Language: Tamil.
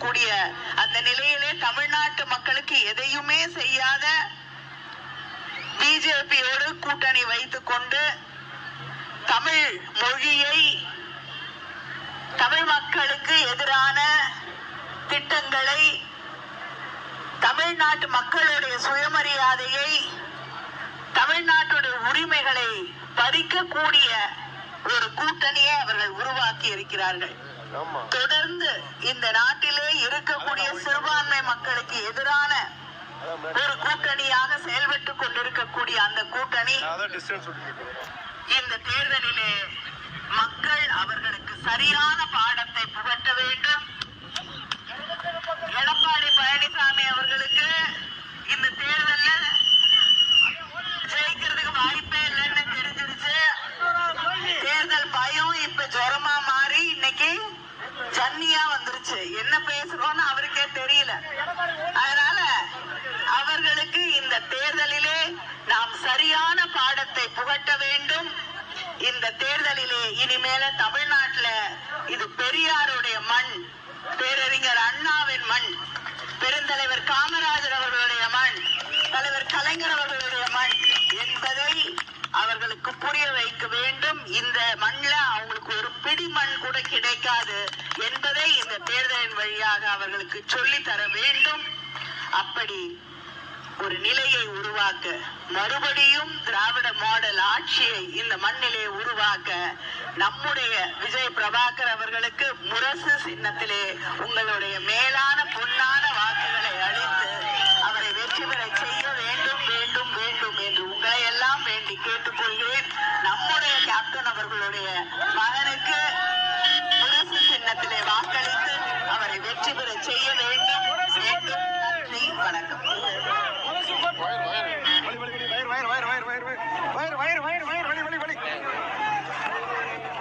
இருக்கக்கூடிய அந்த நிலையிலே தமிழ்நாட்டு மக்களுக்கு எதையுமே செய்யாத பிஜேபியோடு கூட்டணி வைத்துக் கொண்டு தமிழ் மொழியை, தமிழ் மக்களுக்கு எதிரான திட்டங்களை, தமிழ்நாட்டு மக்களுடைய சுயமரியாதையை, தமிழ்நாட்டுடைய உரிமைகளை பறிக்கக்கூடிய ஒரு கூட்டணியை அவர்கள் உருவாக்கி இருக்கிறார்கள். தொடர்ந்து இந்த நாட்டிலே இருக்கக்கூடிய சிறுபான்மை மக்களுக்கு எதிரான ஒரு கூட்டணியாக செயல்பட்டுக் கொண்டிருக்கக்கூடிய அந்த கூட்டணி இந்த தேர்தலிலே மக்கள் அவர்களுக்கு சரியான பாடத்தை புகட்ட வேண்டும். எடப்பாடி பழனிசாமி அவர்களுக்கு இந்த தேர்தலில் ஜெயிக்கிறதுக்கு வாய்ப்பே இல்லைன்னு தெரிஞ்சிருச்சு. தேர்தல் பயம் இப்ப ஜுரமா மாறி இன்னைக்கு ஜன்னியா வந்துருச்சு. என்ன பேசுறோம்னு அவருக்கே தெரியல. அதனால அவர்களுக்கு இந்த தேர்தலிலே நாம் சரியான பாடத்தை புகட்ட வேண்டும். இந்த தேர்தலிலே இனிமேல தமிழ்நாட்டுல இது பெரியாருடைய மண், பேரறிஞர் அண்ணாவின் மண், பெருந்தலைவர் காமராஜர் அவர்களுடைய மண், தலைவர் கலைஞர் அவர்களுடைய மண் என்பதை அவர்களுக்கு புரிய வைக்க வேண்டும். இந்த மண்ணில் அவங்களுக்கு ஒரு பிடி மண் கூட கிடைக்காது என்பதை இந்த தேர்தலின் வழியாக அவர்களுக்கு சொல்லி தர வேண்டும். அப்படி ஒரு நிலையை உருவாக்க, மறுபடியும் திராவிட மாடல் ஆட்சியை இந்த மண்ணிலே உருவாக்க நம்முடைய விஜய் பிரபாகர் அவர்களுக்கு முரசு சின்னத்திலே உங்களுடைய மேலான பொன்னான வாக்குகளை அளித்து அவரை வெற்றி பெற செய்ய வேண்டும் வேண்டும் வேண்டும் என்று உங்களை எல்லாம் வேண்டி கேட்டுக்கொள்கிறேன். நம்முடைய கேப்டன் அவர்களுடைய மகனுக்கு முரசு சின்னத்திலே வாக்களித்து அவரை வெற்றி பெற செய்ய வேண்டும் வேண்டும். வணக்கம்.